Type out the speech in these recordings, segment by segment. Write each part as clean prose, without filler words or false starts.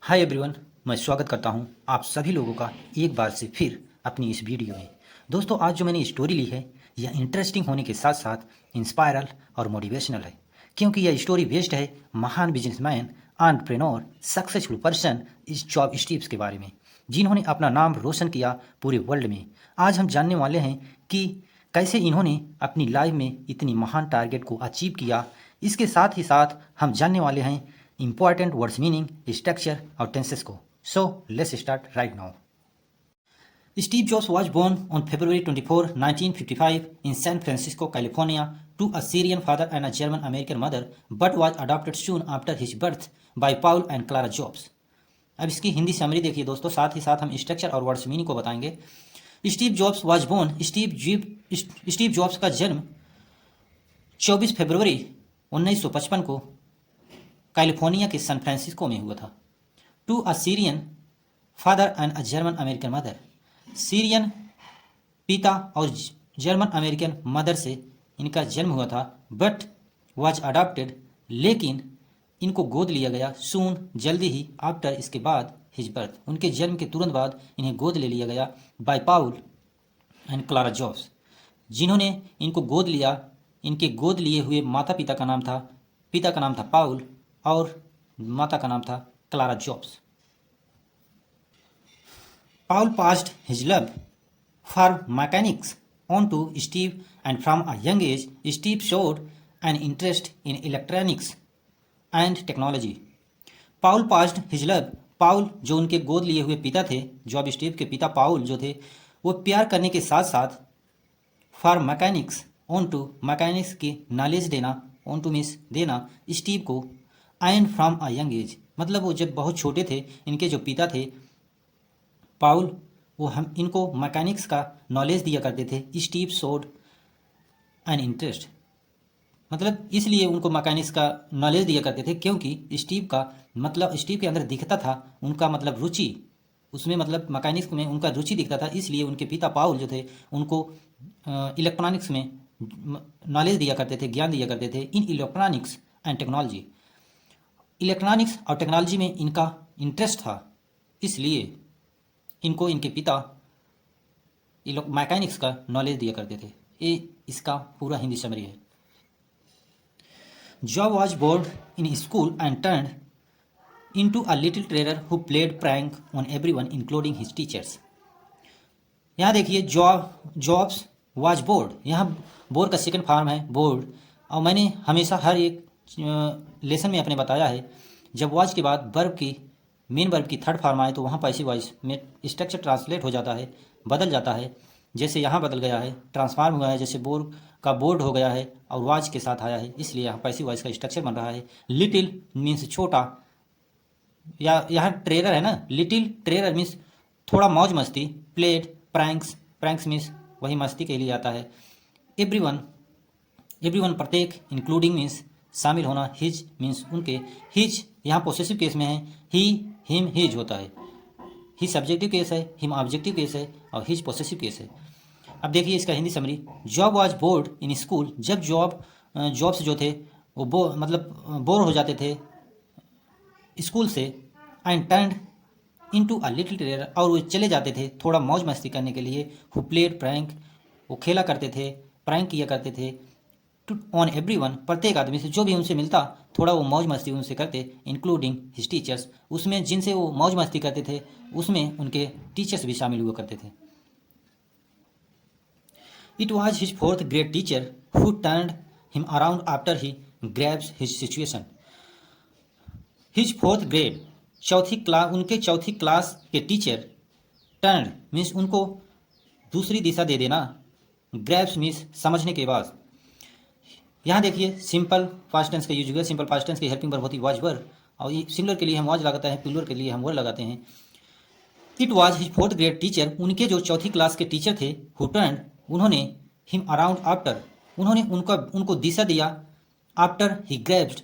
Hi everyone, मैं स्वागत करता हूं आप सभी लोगों का एक बार से फिर अपनी इस वीडियो में। दोस्तों, आज जो मैंने स्टोरी ली है यह इंटरेस्टिंग होने के साथ साथ इंस्पायरल और मोटिवेशनल है, क्योंकि यह स्टोरी बेस्ड है महान बिजनेसमैन, एंटरप्रेन्योर, सक्सेसफुल पर्सन इस जॉब स्टीव्स के बारे में, जिन्होंने अपना नाम रोशन किया पूरे वर्ल्ड में। आज हम जानने वाले हैं कि कैसे इन्होंने अपनी लाइफ में इतनी महान टारगेट को अचीव किया। इसके साथ ही साथ हम जानने वाले हैं important words meaning, structure और tenses को। So let's start right now. Steve Jobs was born on February 24, 1955 in San Francisco, California to a Syrian father and a German-American mother, but was adopted soon after his birth by Paul and Clara Jobs. अब इसकी Hindi summary देखिए दोस्तों, साथ ही साथ हम structure और words meaning को बताएंगे। Steve Jobs was born, Steve Jobs का जन्म 24 फरवरी 1955 को कैलिफोर्निया के सैन फ्रांसिस्को में हुआ था। To a Syrian father and a German American mother, Syrian पिता और जर्मन अमेरिकन मदर से इनका जन्म हुआ था। बट वाज अडॉप्टेड, लेकिन इनको गोद लिया गया। सून, जल्दी ही, आफ्टर, इसके बाद, हिज बर्थ, उनके जन्म के तुरंत बाद इन्हें गोद ले लिया गया। By Paul and Clara Jobs, जिन्होंने इनको गोद लिया। इनके गोद लिए हुए माता पिता का नाम था पाउल और माता का नाम था Clara Jobs. Paul passed his love for mechanics on to Steve and from a young age Steve showed an interest in electronics and technology. Paul passed his love, Paul जो उनके गोद लिए हुए पिता थे, जॉब स्टीव के पिता पाउल जो थे, वो प्यार करने के साथ साथ for mechanics, on to, mechanics की नॉलेज देना, ऑन टू मीन्स देना स्टीव को, and from a young age, मतलब वो जब बहुत छोटे थे, इनके जो पिता थे पाउल, वो हम इनको मैकेनिक्स का नॉलेज दिया करते थे। स्टीव शोड एन इंटरेस्ट, मतलब इसलिए उनको मैकेनिक्स का नॉलेज दिया करते थे क्योंकि स्टीव का मतलब स्टीव के अंदर दिखता था उनका मतलब रुचि, उसमें मतलब मैकेनिक्स में उनका रुचि दिखता था। इसलिए उनके पिता पाउल जो थे उनको इलेक्ट्रॉनिक्स में नॉलेज दिया करते थे, ज्ञान दिया करते थे। इन इलेक्ट्रॉनिक्स एंड टेक्नोलॉजी, इलेक्ट्रॉनिक्स और टेक्नोलॉजी में इनका इंटरेस्ट था, इसलिए इनको इनके पिता मैकेनिक्स का नॉलेज दिया करते थे। ये इसका पूरा हिंदी समरी है। Job was bored in school and turn into a little terror who played prank on everyone including his teachers। यहाँ देखिए जॉब्स वाज बोर्ड, यहाँ बोर्ड का सेकंड फॉर्म है बोर्ड। और मैंने हमेशा हर एक लेसन में अपने बताया है, जब वाज के बाद मेन वर्ब की थर्ड फॉर्म आए तो वहाँ पैसिव वॉइस में स्ट्रक्चर ट्रांसलेट हो जाता है, बदल जाता है। जैसे यहाँ बदल गया है, ट्रांसफॉर्म हुआ है, जैसे बोर्ड का बोर्ड हो गया है और वाज के साथ आया है, इसलिए यहाँ पैसिव वॉइस का स्ट्रक्चर बन रहा है। लिटिल मीन्स छोटा, या यहाँ ट्रेलर है ना, लिटिल ट्रेलर मीन्स थोड़ा मौज मस्ती। प्लेड, प्रैंक्स मीन्स वही मस्ती के लिए आता है। एवरीवन प्रत्येक, इंक्लूडिंग मीन्स शामिल होना। हिज मीन्स उनके, हिज यहाँ पोसेसिव केस में है, ही, हिम, हिज होता है। ही सब्जेक्टिव केस है, हिम ऑब्जेक्टिव केस है और हिज पोसेसिव केस है। अब देखिए इसका Hindi summary. Job was bored in school, जब जॉब्स जो थे वो बोर हो जाते थे स्कूल से। And turn into a little terror, और वो चले जाते थे थोड़ा मौज मस्ती करने के लिए। हु प्लेड प्रैंक, वो खेला करते थे, प्रैंक किया करते थे। टू ऑन एवरीवन, प्रत्येक आदमी से, जो भी उनसे मिलता थोड़ा वो मौज मस्ती उनसे करते। इंक्लूडिंग हिज टीचर्स, उसमें जिनसे वो मौज मस्ती करते थे उसमें उनके टीचर्स भी शामिल हुआ करते थे। It was his fourth grade teacher who turned him around after he grabs his situation. His fourth grade, उनके चौथी क्लास के टीचर, टर्न मीन्स उनको दूसरी दिशा दे देना, ग्रैब्स मीन्स समझने के बाद। यहाँ देखिए सिंपल पास्ट टेंस का यूज हुआ। सिंपल पास्ट टेंस की हेल्पिंग वर्ब होती वाज वर, और ये सिंगुलर के लिए हम वाज लगाते हैं, प्लूरल के लिए हम वर लगाते हैं। It was his fourth grade teacher, उनके जो चौथी क्लास के टीचर थे, हु टर्न, उन्होंने, हिम अराउंड आफ्टर, उन्होंने उनको दिशा दिया। आफ्टर ही ग्रैब्ड,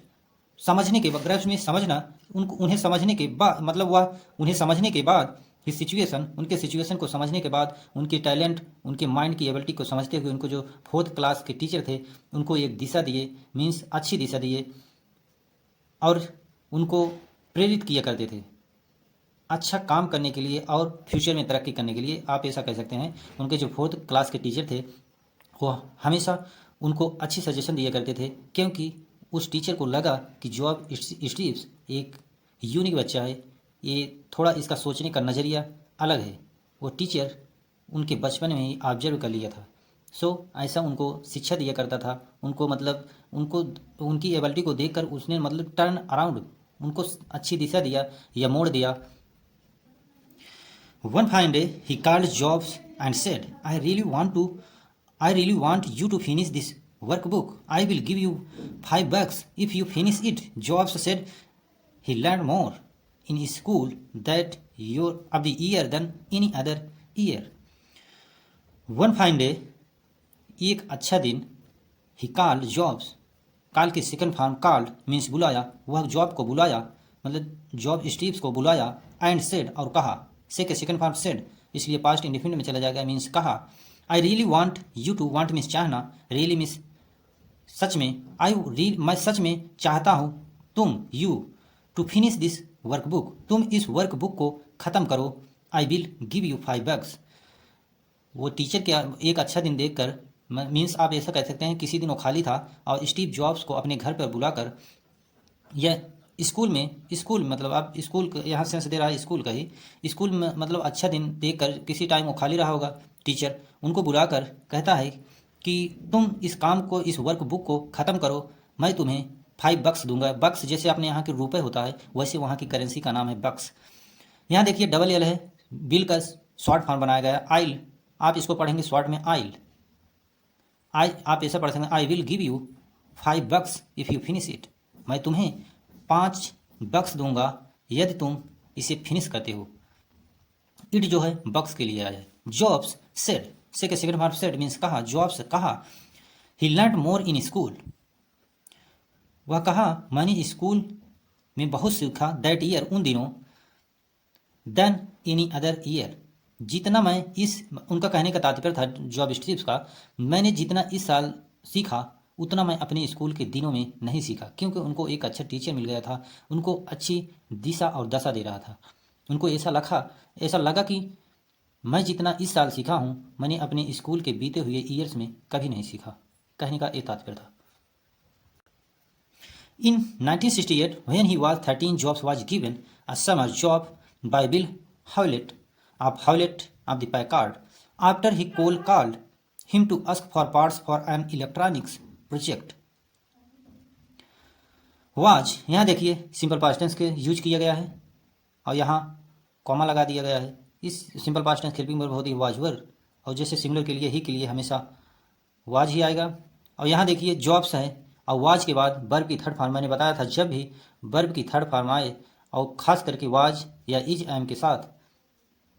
समझने के बाद, ग्रैब्स में समझना, उन्हें समझने के बाद, मतलब वह उन्हें समझने के बाद, हिज सिचुएशन, उनके सिचुएशन को समझने के बाद, उनके टैलेंट, उनके माइंड की एबिलिटी को समझते हुए, उनको जो फोर्थ क्लास के टीचर थे उनको एक दिशा दिए, मीन्स अच्छी दिशा दिए, और उनको प्रेरित किया करते थे। अच्छा काम करने के लिए और फ्यूचर में तरक्की करने के लिए, आप ऐसा कह सकते हैं। उनके जो 4th क्लास के टीचर थे वो हमेशा उनको अच्छी सजेशन दिया करते थे, क्योंकि उस टीचर को लगा कि जॉब स्टीव्स एक यूनिक बच्चा है, ये थोड़ा इसका सोचने का नज़रिया अलग है। वो टीचर उनके बचपन में ही ऑब्जर्व कर लिया था। ऐसा उनको शिक्षा दिया करता था। उनको मतलब उनको उनकी एबिलिटी को देखकर उसने मतलब टर्न अराउंड उनको अच्छी दिशा दिया या मोड़ दिया। One fine day, he called Jobs and said, I really want you to finish this workbook. I will give you $5 if you finish it. Jobs said he learned more in his school that year of the year than any other year. One fine day, एक अच्छा दिन, he called Jobs. Call के second form called means बुलाया, वह job को बुलाया मतलब job Steve's को बुलाया, एंड सेड और कहा, से के सेकंड फॉर्म सेड इसलिए पास्ट इंडेफिनिट में चला जाएगा, मीन्स कहा। I really want you to, want means चाहना, रियली मीन्स सच में, मैं सच में चाहता हूँ तुम, you, to finish this workbook, तुम इस वर्कबुक को ख़त्म करो। I will give you $5। वो टीचर के एक अच्छा दिन देखकर, मीन्स आप ऐसा कह सकते हैं किसी दिन वो खाली था और स्टीव जॉब्स को अपने घर पर बुलाकर, यह स्कूल मतलब आप स्कूल यहाँ सेंस दे रहा है स्कूल का ही, स्कूल में मतलब अच्छा दिन देखकर किसी टाइम वो खाली रहा होगा टीचर, उनको बुलाकर कहता है कि तुम इस काम को, इस वर्क बुक को ख़त्म करो, मैं तुम्हें $5 दूंगा। बक्स जैसे अपने यहाँ के रुपए होता है वैसे वहाँ की करेंसी का नाम है बक्स। यहाँ देखिए डबल एल है, बिल का शॉर्ट फॉर्म बनाया गया है आइल, आप इसको पढ़ेंगे शॉर्ट में आइल। आप ऐसा पढ़ सकते हैं, आई will give you $5 if you finish it, मैं तुम्हें $5 दूंगा यदि तुम इसे फिनिश करते हो। इट जो है बक्स के लिए आया है। जॉब्स सेड, से के सेकंड फॉर्म सेड मीन्स कहा, जॉब्स कहा। ही लर्न मोर इन स्कूल, वह कहा मैंने स्कूल में बहुत सीखा, दैट ईयर उन दिनों, देन एनी अदर ईयर, जितना मैं इस, उनका कहने का तात्पर्य था जॉब स्टीव्स का, मैंने जितना इस साल सीखा उतना मैं अपने स्कूल के दिनों में नहीं सीखा, क्योंकि उनको एक अच्छा टीचर मिल गया था, उनको अच्छी दिशा और दशा दे रहा था। उनको ऐसा लगा कि मैं जितना इस साल सीखा हूँ मैंने अपने स्कूल के बीते हुए ईयर्स में कभी नहीं सीखा, कहने का एक तात्पर्य था। In 1968, when he was 13, Jobs was given a summer job by Bill Hewlett of the Packard, after he called him to ask for parts for an electronics project. Was, यहाँ देखिए सिंपल पास्ट टेंस के use किया गया है और यहाँ comma लगा दिया गया है। इस simple past tense helping verb होती है वाज वर, और जैसे सिंगुलर के लिए ही के लिए हमेशा वाज ही आएगा। और यहाँ देखिए जॉब्स है और वाज के बाद वर्ब की थर्ड फॉर्म, मैंने बताया था जब भी वर्ब की थर्ड फॉर्म आए और ख़ास करके वाज या इज एम के साथ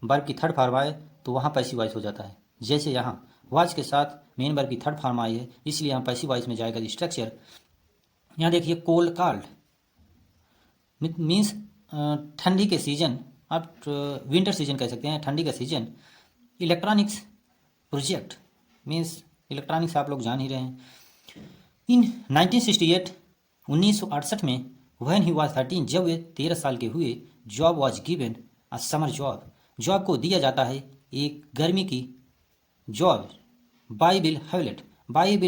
वर्ब की थर्ड फॉर्म आए तो वहाँ पैसिव वॉइस हो जाता है। जैसे यहाँ वाज के साथ मेन वर्ब की थर्ड फॉर्म आई है इसलिए यहाँ पैसिव वॉइस में जाएगा स्ट्रक्चर। यहाँ देखिए कोल्ड कॉल्ड मीन्स ठंडी के सीजन, आप विंटर सीजन कह सकते हैं, ठंडी का season. Electronics project means electronics आप लोग जान ही रहे हैं। इन 1968, 1968 में व्हेन ही वाज 13, जब वे 13 साल के हुए, job was given a summer job, job को दिया जाता है एक गर्मी की जॉब बाय बिल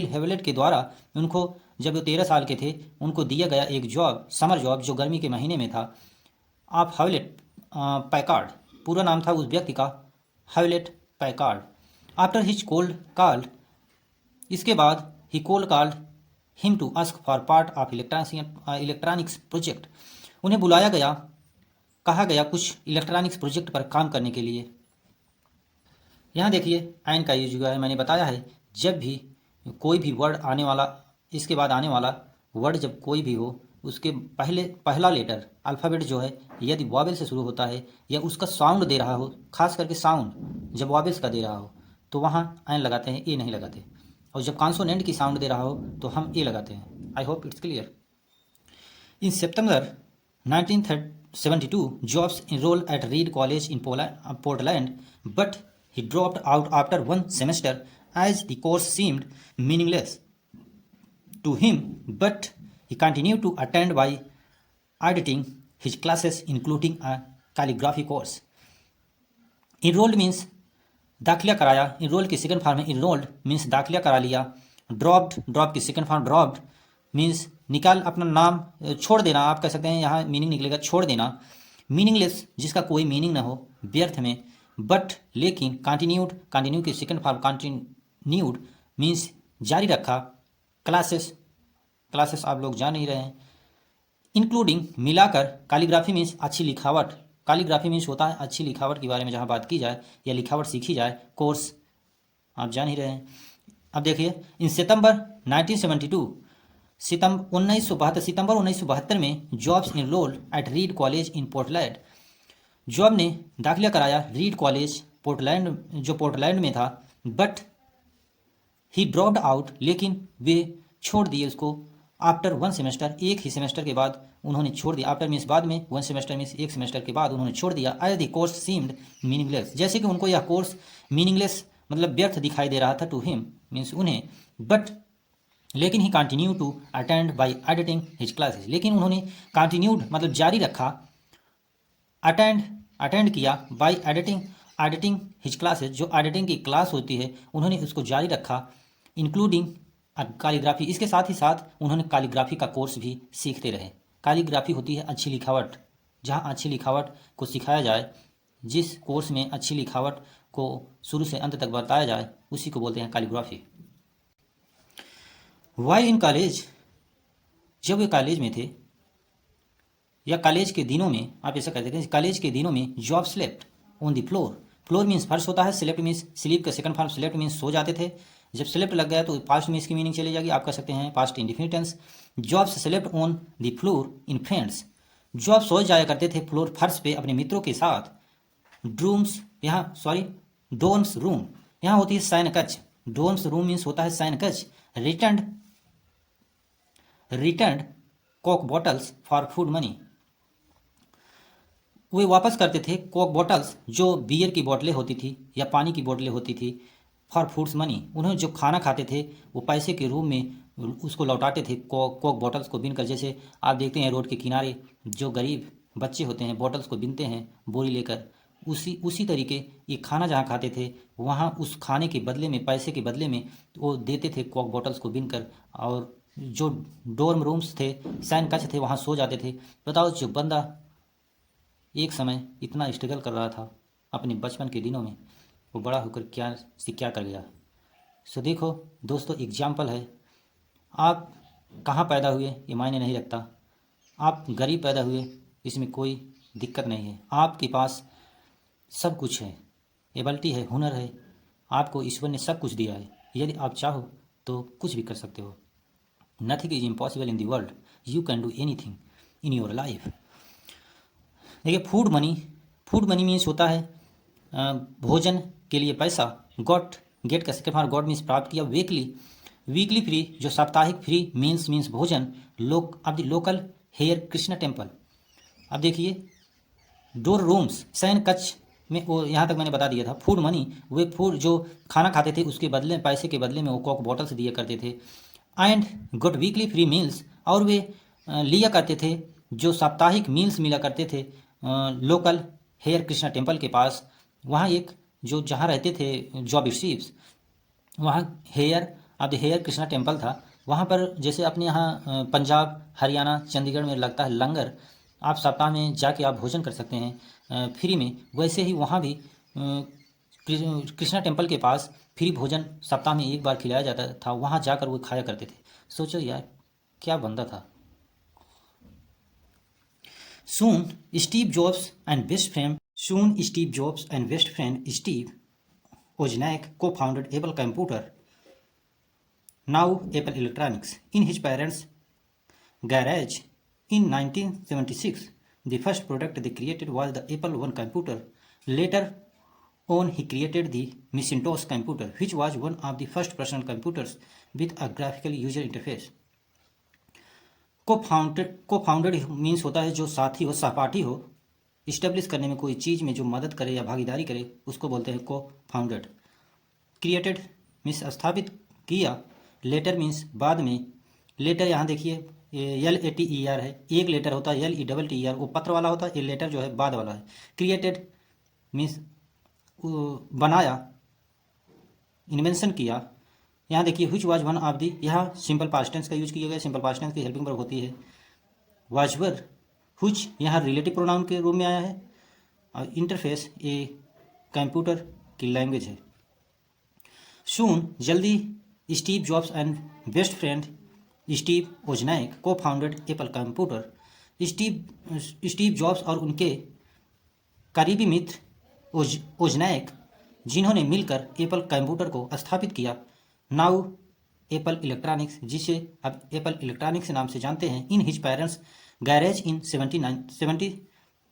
हेवलेट के द्वारा। उनको जब वो 13 साल के थे उनको दिया गया एक जॉब, समर जॉब, जो गर्मी के महीने में था। आप हेवलेट पैकार्ड, पूरा नाम था उस व्यक्ति का Hewlett Packard. After his cold called, इसके बाद ही cold called him to ask for part of electronics project, उन्हें बुलाया गया, कहा गया कुछ इलेक्ट्रॉनिक्स प्रोजेक्ट पर काम करने के लिए। यहाँ देखिए एन का यूज हुआ है, मैंने बताया है जब भी कोई भी वर्ड आने वाला, इसके बाद आने वाला वर्ड जब कोई भी हो उसके पहला लेटर अल्फ़ाबेट जो है यदि वॉवेल से शुरू होता है या उसका साउंड दे रहा हो, खास करके साउंड जब वॉवेल्स का दे रहा हो तो वहाँ एन लगाते हैं, ए नहीं लगाते, और जब कॉन्सोनेंट की साउंड दे रहा हो तो हम ए लगाते हैं। I hope it's clear. In September 1972, jobs enrolled at Reed College in Portland, but he dropped out after one semester as the course seemed meaningless to him, but he continued to attend by auditing his classes, including a calligraphy course. Enrolled means दाखिला कराया, enrol की second form है enrolled means दाखिला करा लिया। Dropped, drop की second form dropped means निकाल अपना नाम छोड़ देना, आप कह सकते हैं, यहाँ मीनिंग निकलेगा छोड़ देना। मीनिंगलेस जिसका कोई मीनिंग ना हो, व्यर्थ में। बट लेकिन, कंटिन्यूड, कंटिन्यू की सेकंड फॉर्म कंटिन्यूड मीन्स जारी रखा। क्लासेस, क्लासेस आप लोग जान ही रहे हैं। इंक्लूडिंग मिलाकर, कैलीग्राफी मीन्स अच्छी लिखावट, कैलीग्राफी मीन्स होता है अच्छी लिखावट के बारे में जहाँ बात की जाए या लिखावट सीखी जाए। कोर्स आप जान ही रहे हैं। अब देखिए, इन सितंबर 1972, सितंबर 1972 में Jobs enrolled at Reed college in Portland. Job ने दाखिला कराया रीड कॉलेज पोर्टलैंड, जो पोर्टलैंड में था। बट ही ड्रॉप्ड आउट, लेकिन वे छोड़ दिए उसको। आफ्टर वन सेमेस्टर, एक ही सेमेस्टर के बाद उन्होंने छोड़ दिया। आफ्टर मीन्स बाद में, वन सेमेस्टर मीन्स एक सेमेस्टर के बाद उन्होंने छोड़ दिया। As the course seemed meaningless, जैसे कि उनको यह कोर्स मीनिंगलेस मतलब व्यर्थ दिखाई दे रहा था। टू हिम मीन्स उन्हें। बट लेकिन he continue to attend by editing his classes, लेकिन उन्होंने कंटिन्यूड मतलब जारी रखा, अटेंड अटेंड किया, बाई एडिटिंग हिज क्लासेस, जो एडिटिंग की क्लास होती है उन्होंने उसको जारी रखा। इंक्लूडिंग कैलीग्राफी, इसके साथ ही साथ उन्होंने कैलीग्राफी का कोर्स भी सीखते रहे। कैलीग्राफी होती है अच्छी लिखावट, जहाँ अच्छी लिखावट को सिखाया जाए, जिस कोर्स में अच्छी लिखावट को शुरू से अंत तक बताया जाए, उसी को बोलते हैं कैलीग्राफी। वाई इन कॉलेज, जब वे कॉलेज में थे या कॉलेज के दिनों में, आप ऐसा कह सकते हैं कॉलेज के दिनों में, job slept on the floor. Floor means फर्श होता है, स्लेप्ट मीन्स स्लीप का second form, slept means so जाते थे। जब स्लेप्ट लग गया तो पास्ट में इसकी मीनिंग चली जाएगी, आप कह सकते हैं past indefinite tense. Jobs slept on the floor in friends, Job सो जाया करते थे फ्लोर फर्श पे अपने मित्रों के साथ। ड्रूम्स, यहाँ सॉरी डोर्म्स रूम, यहाँ होती है सैन कक्ष। डोर्म्स रूम मीन्स होता है सैन कक्ष। Return coke bottles for food money, वे वापस करते थे कोक बॉटल्स, जो बियर की बोतलें होती थी या पानी की बोतलें होती थी, फॉर फूड्स मनी, उन्होंने जो खाना खाते थे वो पैसे के रूप में उसको लौटाते थे कोक बॉटल्स को बीनकर। जैसे आप देखते हैं रोड के किनारे जो गरीब बच्चे होते हैं बॉटल्स को बीनते हैं बोरी लेकर, उसी तरीके ये खाना जहाँ खाते थे वहाँ उस खाने के बदले में, पैसे के बदले में वो देते थे कोक बॉटल्स को बीनकर। और जो डोर्म रूम्स थे, सैन कक्ष थे, वहाँ सो जाते थे। बताओ, जो बंदा एक समय इतना स्ट्रगल कर रहा था अपने बचपन के दिनों में, वो बड़ा होकर क्या से क्या कर गया। सो देखो दोस्तों, एग्जाम्पल है, आप कहाँ पैदा हुए ये मायने नहीं रखता। आप गरीब पैदा हुए इसमें कोई दिक्कत नहीं है, आपके पास सब कुछ है, एबिलिटी है, हुनर है, आपको ईश्वर ने सब कुछ दिया है। यदि आप चाहो तो कुछ भी कर सकते हो। Nothing is impossible in the world, you can do anything in your life. देखिए, फूड मनी मीन्स होता है भोजन के लिए पैसा। गेट का सेकंड फॉर्म गॉड मीन्स प्राप्त किया। वीकली फ्री, जो साप्ताहिक फ्री मीन्स भोजन। अब the local Hare Krishna temple. अब देखिए, डोर रूम्स सैन कक्ष में, वो यहाँ तक मैंने बता दिया था। फूड मनी, वे फूड जो खाना खाते थे उसके बदले, पैसे के बदले में वो कोक बॉटल्स दिया करते थे। And good weekly free meals, और वे लिया करते थे जो साप्ताहिक मील्स मिला करते थे लोकल हेयर कृष्णा टेम्पल के पास। वहाँ एक जो जहाँ रहते थे जॉब रिसीव्स, वहाँ हेयर कृष्णा टेम्पल था। वहाँ पर जैसे अपने यहाँ पंजाब, हरियाणा, चंडीगढ़ में लगता है लंगर, आप सप्ताह में जाके आप भोजन कर सकते हैं फ्री में। वैसे ही वहाँ भी कृष्णा टेम्पल के पास फ्री भोजन सप्ताह में एक बार खिलाया जाता था, वहाँ जाकर वो खाया करते थे। सोचो यार, क्या बंदा था। Soon, Steve Jobs and best friend Steve Wozniak co-founded Apple Computer, now Apple Electronics, in his parents' garage in 1976. The first product they created was the Apple I computer. Later on, he created the Macintosh computer, which was one of the first personal computers with a graphical user interface. को founded means होता है जो साथी हो, सहपाठी हो, establish करने में कोई चीज़ में जो मदद करे या भागीदारी करे, उसको बोलते हैं को फाउंडेड। क्रिएटेड मीन्स स्थापित किया। लेटर मीन्स बाद में। लेटर यहाँ देखिए LATER है, एक लेटर होता है LETTER, वो पत्र वाला होता है, ये लेटर जो है बाद वाला है। क्रिएटेड मीन्स बनाया, इन्वेंशन किया। यहाँ देखिए which was one of the, यहाँ सिंपल पास्ट टेंस का यूज किया गया, सिंपल पास्ट टेंस की हेल्पिंग वर्ब होती है वाज वर। व्हिच यहाँ रिलेटिव प्रोनाउन के रूप में आया है, और इंटरफेस ये कंप्यूटर की लैंग्वेज है। सून जल्दी, Steve Jobs and best friend Steve Wozniak co founded Apple computer. Steve Jobs और उनके करीबी मित्र वोजनैक, जिन्होंने मिलकर एप्पल कंप्यूटर को स्थापित किया, नाउ एप्पल इलेक्ट्रॉनिक्स, जिसे अब एप्पल इलेक्ट्रॉनिक्स नाम से जानते हैं, इन हिज पेरेंट्स गैरेज इन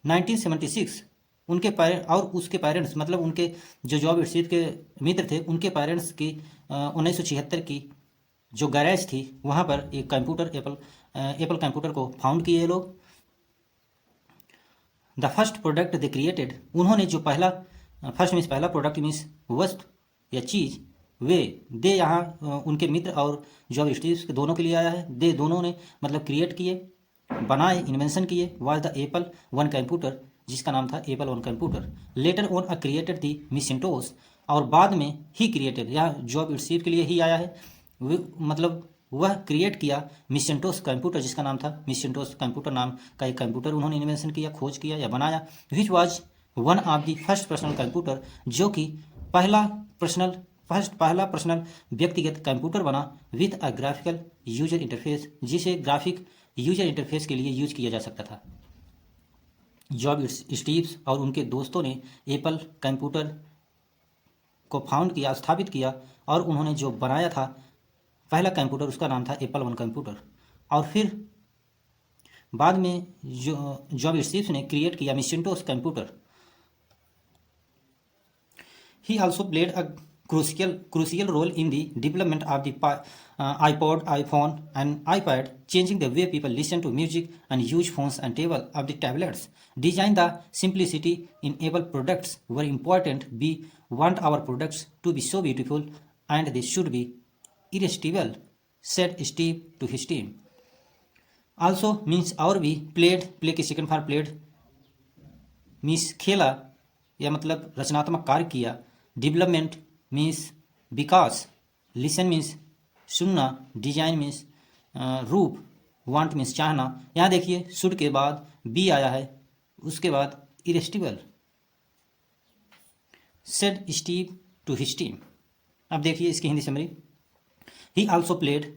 1976। उनके पेरेंट और उसके पेरेंट्स मतलब उनके जो जॉब स्टीव के मित्र थे, उनके पेरेंट्स की 1976 की जो गैरेज थी वहाँ पर एक कंप्यूटर एप्पल कंप्यूटर को फाउंड किए लोग। The first product they created, उन्होंने जो पहला, फर्स्ट मीन्स पहला, प्रोडक्ट मीन्स वस्तु या चीज़, वे, दे यहाँ उनके मित्र और जॉब स्टीव के दोनों के लिए आया है। दे दोनों ने मतलब क्रिएट किए, बनाए, इन्वेंशन किए, was the Apple one computer, जिसका नाम था Apple one computer. Later on a created the Macintosh, और बाद में ही क्रिएटेड, यहाँ जॉब स्टीव के लिए ही आया है, मतलब वह क्रिएट किया मिसिंटोस कंप्यूटर, जिसका नाम था मिसिंटोस कंप्यूटर नाम का एक कंप्यूटर उन्होंने इन्वेंशन किया, खोज किया या बनाया। Which was one of the first personal computer, जो कि पहला पर्सनल व्यक्तिगत कंप्यूटर बना, with a graphical user interface, जिसे ग्राफिक यूजर इंटरफेस के लिए यूज किया जा सकता था। जॉब स्टीव्स और उनके दोस्तों ने एप्पल कंप्यूटर को फाउंड किया, स्थापित किया, और उन्होंने जो बनाया था पहला कंप्यूटर, उसका नाम था एप्पल वन कंप्यूटर। और फिर बाद में जो जॉब स्टीव्स ने क्रिएट किया Macintosh computer. He also played a crucial role in the development of the iPod, iPhone, and iPad, changing the way people listen to music and use phones and tablets. Design the simplicity in Apple products were important. We want our products to be so beautiful and they should be irresistible, said Steve to his team. Also means और भी, played, play की second form played means खेला या मतलब रचनात्मक कार्य किया। Development means विकास, listen means सुनना, डिजाइन मीन्स रूप, वांट मीन्स चाहना। यहाँ देखिए शुड के बाद बी आया है, उसके बाद irresistible, said Steve to his team. अब देखिए इसकी Hindi summary. He also played,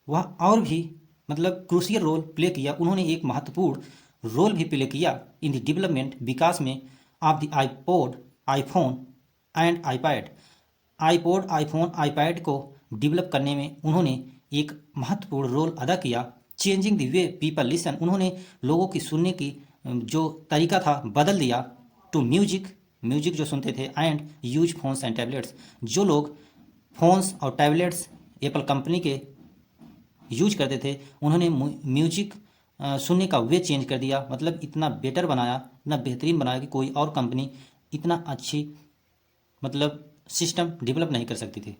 वह और भी मतलब क्रूशियल रोल प्ले किया, उन्होंने एक महत्वपूर्ण रोल भी प्ले किया इन द डेवलपमेंट, विकास में, of the iPod, iPhone and iPad. IPod, iPhone, iPad को डेवलप करने में उन्होंने एक महत्वपूर्ण रोल अदा किया। Changing the way people listen, उन्होंने लोगों की सुनने की जो तरीका था बदल दिया। टू म्यूजिक, म्यूजिक जो सुनते थे, and use phones and tablets, जो लोग फोन्स और टैबलेट्स एप्पल कंपनी के यूज करते थे, उन्होंने म्यूजिक सुनने का वे चेंज कर दिया, मतलब इतना बेटर बनाया, इतना बेहतरीन बनाया कि कोई और कंपनी इतना अच्छी मतलब सिस्टम डेवलप नहीं कर सकती थी।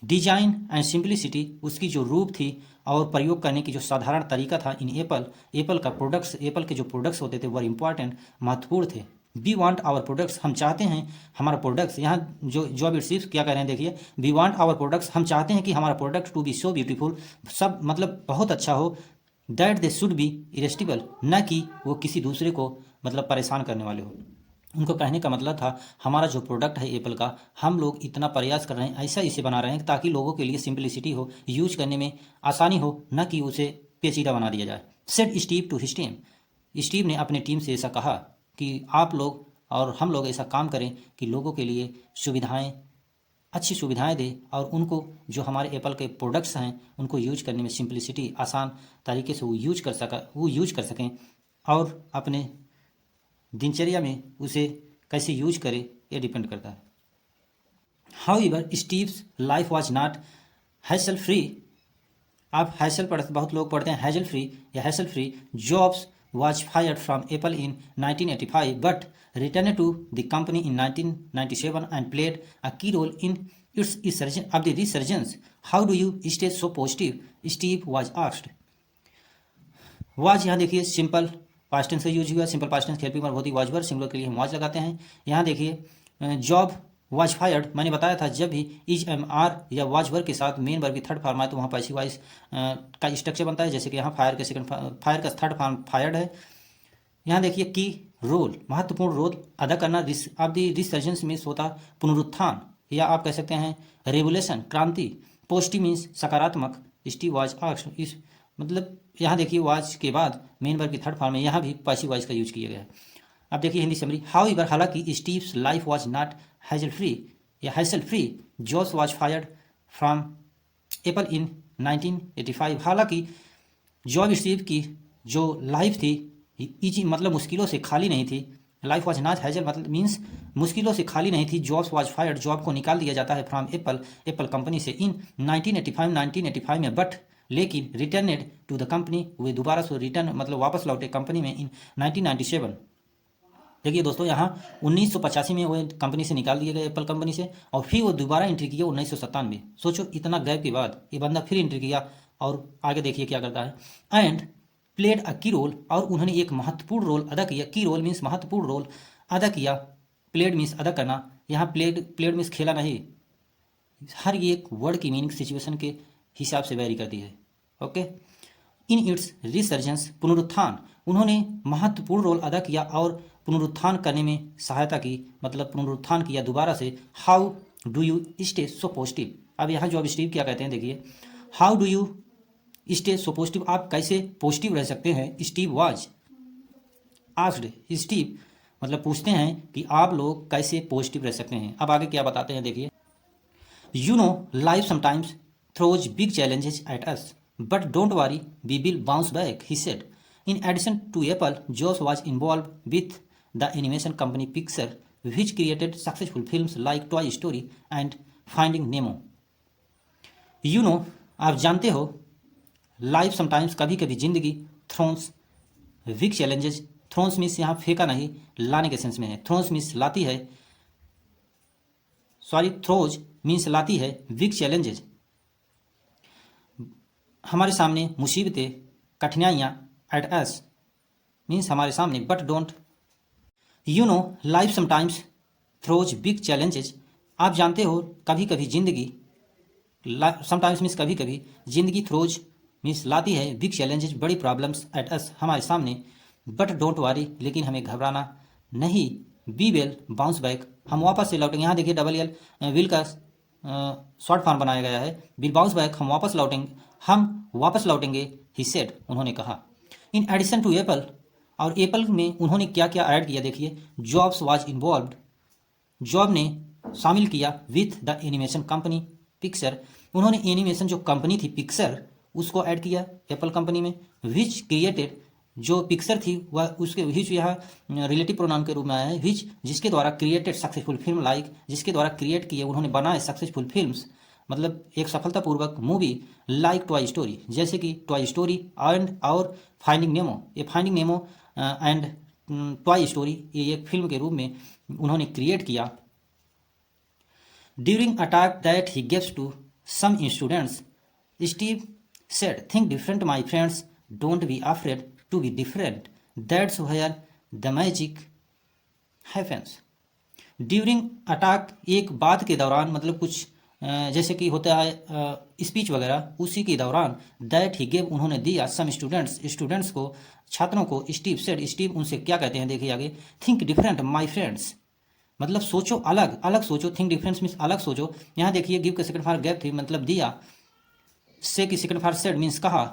डिजाइन एंड सिंपलिसिटी, उसकी जो रूप थी और प्रयोग करने की जो साधारण तरीका था इन एप्पल का प्रोडक्ट्स, एप्पल के जो प्रोडक्ट्स होते थे वो इंपॉर्टेंट, महत्वपूर्ण थे। वी वांट आवर प्रोडक्ट्स, हम चाहते हैं हमारा प्रोडक्ट्स, यहाँ जो जॉब स्टीव्स क्या कह रहे हैं देखिए, वी वांट आवर प्रोडक्ट्स, हम चाहते हैं कि हमारा product to be so beautiful, सब मतलब बहुत अच्छा हो, that they should be irresistible, न कि वो किसी दूसरे को मतलब परेशान करने वाले हो। उनको कहने का मतलब था हमारा जो प्रोडक्ट है एप्पल का, हम लोग इतना प्रयास कर रहे हैं, ऐसा इसे बना रहे हैं ताकि लोगों के लिए सिंपलिसिटी हो, यूज करने में आसानी हो, न कि उसे पेचीदा बना दिया जाए। Said Steve to his team, Steve ने अपने टीम से ऐसा कहा कि आप लोग और हम लोग ऐसा काम करें कि लोगों के लिए सुविधाएं, अच्छी सुविधाएं दें, और उनको जो हमारे एप्पल के प्रोडक्ट्स हैं उनको यूज करने में सिंपलिसिटी, आसान तरीके से वो यूज कर सकें, और अपने दिनचर्या में उसे कैसे यूज करे ये डिपेंड करता है। However Steve's life was not hassle free, आप हैसल पढ़ते, बहुत लोग पढ़ते हैं हैजल फ्री या hassle free. Jobs was fired from Apple in 1985 but returned to the company in 1997 and played a key role in its resurgence. How do you stay so positive? Steve was asked. Was यहाँ देखिए simple past tense से use हुआ, simple past tense helping verb होती है was verb, singular के लिए हम was लगाते हैं। यहाँ देखिए जॉब वाज फायर्ड, मैंने बताया था जब भी इज एम आर या वाज वर्ब के साथ मेन वर्ब की थर्ड फॉर्म आए तो वहाँ पैसिव वॉइस का स्ट्रक्चर बनता है, जैसे कि यहाँ फायर का थर्ड फॉर्म फायर्ड है। यहाँ देखिए की रोल, महत्वपूर्ण रोल अदा करना, ऑफ द रिसर्जेंस मीन्स होता पुनरुत्थान या आप कह सकते हैं रेवोल्यूशन, क्रांति। पॉजिटिव मीन्स सकारात्मक। स्टीव वाज आस्क्ड, इस मतलब यहाँ देखिए वाज के बाद मेन वर्ब की थर्ड फॉर्म में यहाँ भी पैसिव वॉइस का यूज किया गया है। अब देखिए हिंदी समरी, हाउ एवर हालांकि Steve's life was not hassle free या हैसल फ्री, जॉस was fired from Apple in 1985। हालांकि जॉब स्टीव की जो लाइफ थी इजी मतलब मुश्किलों से खाली नहीं थी, लाइफ वाज नॉट हैजल मतलब मीन्स मुश्किलों से खाली नहीं थी। जॉब्स वाज फायर्ड, जॉब को निकाल दिया जाता है फ्रॉम एप्पल कंपनी से इन 1985 में, बट लेकिन रिटर्नेड टू द कंपनी, वे दोबारा से रिटर्न मतलब वापस लौटे कंपनी में इन 1997। देखिए दोस्तों यहाँ 1985 में वो कंपनी से निकाल दिए गए एप्पल कंपनी से, और फिर वो दोबारा एंट्री किया 1997। सोचो इतना गैप के बाद ये बंदा फिर एंट्री किया, और आगे देखिए क्या करता है। एंड प्लेड अ की रोल, और उन्होंने एक महत्वपूर्ण रोल अदा किया। की रोल मीन्स महत्वपूर्ण रोल अदा किया, प्लेड मीन्स अदा करना। यहाँ प्लेड मीन्स खेला नहीं, हर एक वर्ड की मीनिंग सिचुएशन के हिसाब से वेरी करती है। ओके, इन इट्स रिसर्जेंस, पुनरुत्थान, उन्होंने महत्वपूर्ण रोल अदा किया और पुनरुत्थान करने में सहायता की, मतलब पुनरुत्थान किया दोबारा से। How do you stay so positive, अब यहाँ जो अब स्टीव क्या कहते हैं देखिए, how do you stay so positive, आप कैसे पॉजिटिव रह सकते हैं। स्टीव वाज आस्क्ड, स्टीव मतलब पूछते हैं कि आप लोग कैसे पॉजिटिव रह सकते हैं। अब आगे क्या बताते हैं देखिए, you know life sometimes throws big challenges at us, but don't worry we will bounce back, he said. In addition to Apple, जोस was involved with the animation company Pixar, which created successful films like Toy Story and Finding Nemo. You know, आप जानते हो, life sometimes कभी कभी जिंदगी, thrones big challenges, thrones means यहाँ फेंका नहीं लाने के सेंस में है, थ्रोन्स मीन्स लाती है, सॉरी थ्रोज मीन्स लाती है, बिग चैलेंजेस हमारे सामने मुसीबतें, कठिनाइयाँ, एट अस मीन्स हमारे सामने, but don't, you know life sometimes throws big challenges, आप जानते हो कभी कभी जिंदगी, समटाइम्स मीन्स कभी कभी, जिंदगी थ्रोज मीन्स लाती है, बिग चैलेंजेस बड़ी प्रॉब्लम्स एट अस हमारे सामने, बट डोंट वरी लेकिन हमें घबराना नहीं, बी विल बाउंस बैक हम वापस से लौटेंगे। यहाँ देखिए डबल एल विल का शॉर्ट फॉर्म बनाया गया है, विल बाउंस बैक हम वापस लौटेंगे, ही सेड उन्होंने कहा। इन एडिशन टू एप्पल, और एप्पल में उन्होंने क्या क्या ऐड किया देखिए, जॉब्स वाज इन्वॉल्व्ड, जॉब ने शामिल किया, with the animation company Pixar, उन्होंने एनिमेशन जो कंपनी थी पिक्सर उसको ऐड किया एप्पल कंपनी में, विच क्रिएटेड, जो पिक्सर थी वह उसके विच यहाँ रिलेटिव प्रोनाउन के रूप में आया है, विच जिसके द्वारा क्रिएटेड सक्सेसफुल फिल्म लाइक, जिसके द्वारा क्रिएट किए उन्होंने बनाए सक्सेसफुल फिल्म्स मतलब एक सफलतापूर्वक मूवी, लाइक टॉय स्टोरी जैसे कि टॉय स्टोरी एंड और फाइंडिंग नेमो, ये Finding Nemo and Toy Story ये एक फिल्म के रूप में उन्होंने क्रिएट किया। During attack that he gives to some students, Steve said think different my friends, don't be afraid to be different, that's where the magic happens. During attack एक बात के दौरान मतलब कुछ जैसे कि होता है स्पीच वगैरह, उसी के दौरान, दैट ही गेव उन्होंने दिया, सम स्टूडेंट्स को, छात्रों को, स्टीव सेड स्टीव उनसे क्या कहते हैं देखिए आगे, थिंक डिफरेंट माय फ्रेंड्स मतलब सोचो अलग अलग सोचो, थिंक डिफरेंस मीन्स अलग सोचो। यहाँ देखिए गिव के सेकंड फॉर गेव थी मतलब दिया, से की सेकंड फॉर सेड मीन्स कहा,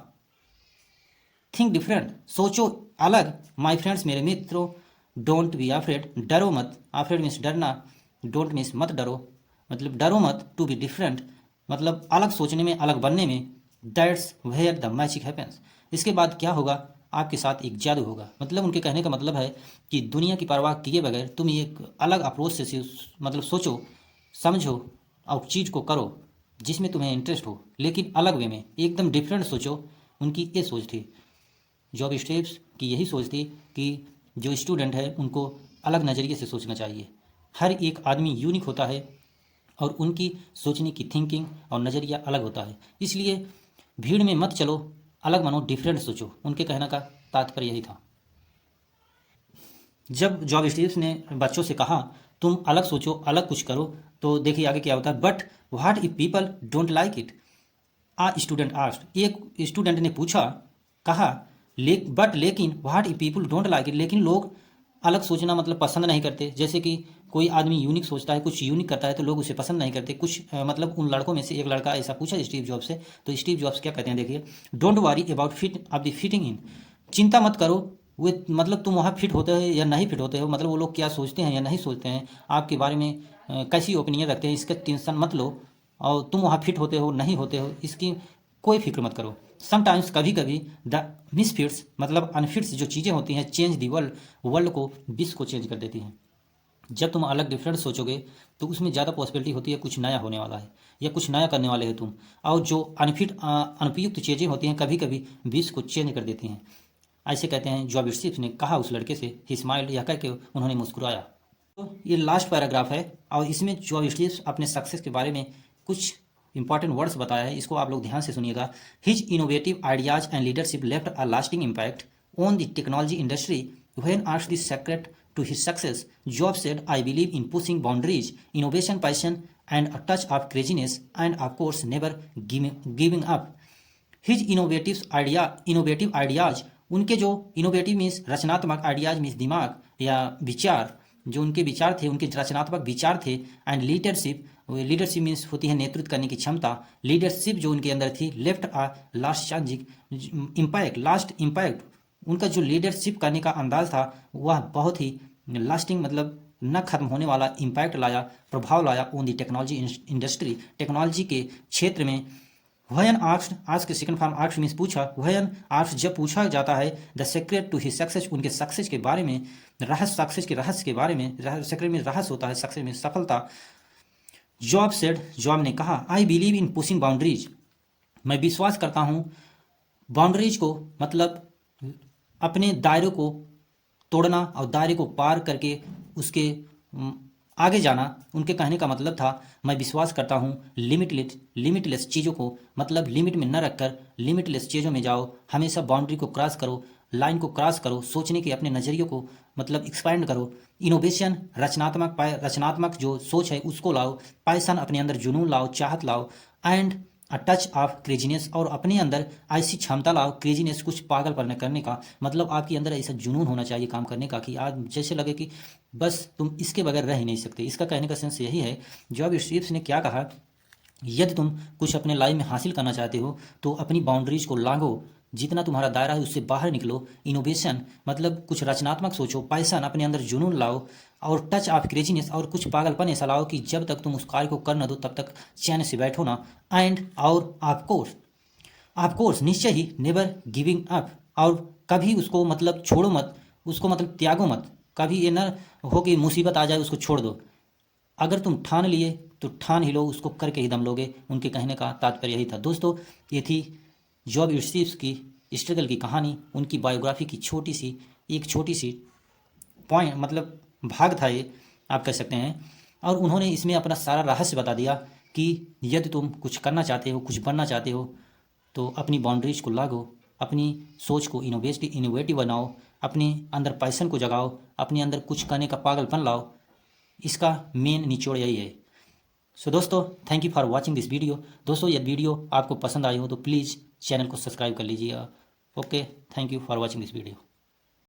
थिंक डिफरेंट सोचो अलग, माय फ्रेंड्स मेरे मित्रों, डोंट बी अफ्रेड डरो मत, अफ्रेड मीन्स डरना, डोंट मीन्स मत डरो मतलब डरो मत, टू बी डिफरेंट मतलब अलग सोचने में, अलग बनने में, that's where the magic happens इसके बाद क्या होगा, आपके साथ एक जादू होगा। मतलब उनके कहने का मतलब है कि दुनिया की परवाह किए बगैर तुम एक अलग अप्रोच से मतलब सोचो समझो और चीज़ को करो जिसमें तुम्हें इंटरेस्ट हो, लेकिन अलग वे में एकदम डिफरेंट सोचो। उनकी ये सोच थी, जॉब स्टेप्स की यही सोच थी कि जो स्टूडेंट है उनको अलग नज़रिए से सोचना चाहिए। हर एक आदमी यूनिक होता है और उनकी सोचने की थिंकिंग और नज़रिया अलग होता है, इसलिए भीड़ में मत चलो, अलग मानो, डिफरेंट सोचो। उनके कहने का तात्पर्य यही था। जब जॉब स्टीव्स ने बच्चों से कहा तुम अलग सोचो, अलग कुछ करो, तो देखिए आगे क्या होता है। But what if people don't like it, a student asked, एक स्टूडेंट ने पूछा, कहा, बट लेकिन what if people don't like it, लेकिन लोग अलग सोचना मतलब पसंद नहीं करते। जैसे कि कोई आदमी यूनिक सोचता है, कुछ यूनिक करता है, तो लोग उसे पसंद नहीं करते। कुछ मतलब उन लड़कों में से एक लड़का ऐसा पूछा स्टीव जॉब से, तो स्टीव जॉब्स क्या कहते हैं देखिए, don't worry about fit of the fitting in, चिंता मत करो वे मतलब तुम वहाँ फिट होते हो या नहीं फिट होते हो, मतलब वो लोग क्या सोचते हैं या नहीं सोचते हैं, आपके बारे में कैसी ओपिनियन रखते हैं, इसका टेंशन मत लो। और तुम वहाँ फिट होते हो नहीं होते हो इसकी कोई फिक्र मत करो। समटाइम्स कभी कभी द मिसफिट्स मतलब अनफिट्स जो चीज़ें होती हैं, चेंज दी वर्ल्ड, वर्ल्ड को, विश्व को चेंज कर देती हैं। जब तुम अलग डिफरेंट सोचोगे तो उसमें ज़्यादा पॉसिबिलिटी होती है कुछ नया होने वाला है या कुछ नया करने वाले हो तुम। और जो अनुपयुक्त चीज़ें होती हैं कभी कभी विश्व को चेंज कर देती हैं। ऐसे कहते हैं जॉब स्टीव्स ने कहा उस लड़के से, ही स्माइल्ड, यह कह के उन्होंने मुस्कुराया। तो ये लास्ट पैराग्राफ है और इसमें जॉब स्टीव्स अपने सक्सेस के बारे में कुछ इंपॉर्टेंट वर्ड्स बताया है, इसको आप लोग ध्यान से सुनिएगा। His innovative ideas and leadership left a lasting impact on the technology industry. When asked the secret to his success, Jobs said, I believe in pushing boundaries, innovation, passion, and a touch of craziness, and of course, never giving up. His innovative ideas, उनके जो innovative means रचनात्मक, ideas means दिमाग या विचार, जो उनके विचार थे, उनके रचनात्मक विचार थे। एंड लीडरशिप मीन्स होती है नेतृत्व करने की क्षमता। लीडरशिप जो उनके अंदर थी, लेफ्ट आ लास्ट लास्ट इम्पैक्ट, उनका जो लीडरशिप करने का अंदाज था वह बहुत ही लास्टिंग मतलब न खत्म होने वाला इम्पैक्ट लाया, प्रभाव लाया on the technology industry, technology के क्षेत्र में। व्हेन आस्क्ड, आज के सेकंड फॉर्म आस्क्ड मीन्स पूछा, व्हेन आस्क्ड जब पूछा जाता है, the secret to his success, उनके सक्सेस के बारे में, सक्सेस के रहस्य के बारे में, सीक्रेट में रहस्य होता है, सक्सेस में सफलता। जॉब ने कहा, I believe in pushing boundaries, मैं विश्वास करता हूँ बाउंड्रीज को मतलब अपने दायरे को तोड़ना और दायरे को पार करके उसके आगे जाना। उनके कहने का मतलब था, मैं विश्वास करता हूँ लिमिटलेस चीज़ों को मतलब लिमिट में न रखकर लिमिटलेस चीज़ों में जाओ, हमेशा बाउंड्री को क्रॉस करो, लाइन को क्रॉस करो, सोचने के अपने नज़रियों को मतलब एक्सपैंड करो। इनोवेशन रचनात्मक जो सोच है उसको लाओ, पैशन अपने अंदर जुनून लाओ, चाहत लाओ, and a touch of craziness, और अपने अंदर ऐसी क्षमता लाओ, क्रेजीनेस कुछ पागलपन करने का, मतलब आपके अंदर ऐसा जुनून होना चाहिए काम करने का कि आज जैसे लगे कि बस तुम इसके बगैर रह ही नहीं सकते। इसका कहने का सेंस यही है। जॉब स्टीव्स ने क्या कहा, यदि तुम कुछ अपने लाइफ में हासिल करना चाहते हो तो अपनी बाउंड्रीज को लागो, जितना तुम्हारा दायरा है उससे बाहर निकलो। इनोवेशन मतलब कुछ रचनात्मक सोचो, पैशन अपने अंदर जुनून लाओ, और टच ऑफ क्रेजीनेस और कुछ पागलपन ऐसा लाओ कि जब तक तुम उस कार्य को कर न दो तब तक चैन से बैठो ना। एंड और ऑफकोर्स निश्चय ही नेवर गिविंग अप, और कभी उसको मतलब छोड़ो मत, उसको मतलब त्यागो मत, कभी ये ना हो कि मुसीबत आ जाए उसको छोड़ दो। अगर तुम ठान लिए तो ठान ही लो, उसको करके ही दम लोगे। उनके कहने का तात्पर्य यही था। दोस्तों ये थी जॉब स्टीव्स की स्ट्रगल की कहानी, उनकी बायोग्राफी की एक छोटी सी पॉइंट मतलब भाग था ये आप कह सकते हैं। और उन्होंने इसमें अपना सारा रहस्य बता दिया कि यदि तुम कुछ करना चाहते हो, कुछ बनना चाहते हो, तो अपनी बाउंड्रीज को लागो, अपनी सोच को इनोवेटिव बनाओ, अपने अंदर पैशन को जगाओ, अपने अंदर कुछ करने का पागलपन लाओ। इसका मेन निचोड़ यही है। सो दोस्तों, thank you for watching this video. दोस्तों यदि वीडियो आपको पसंद आई हो तो प्लीज़ चैनल को सब्सक्राइब कर लीजिएगा। Okay, thank you for watching this video.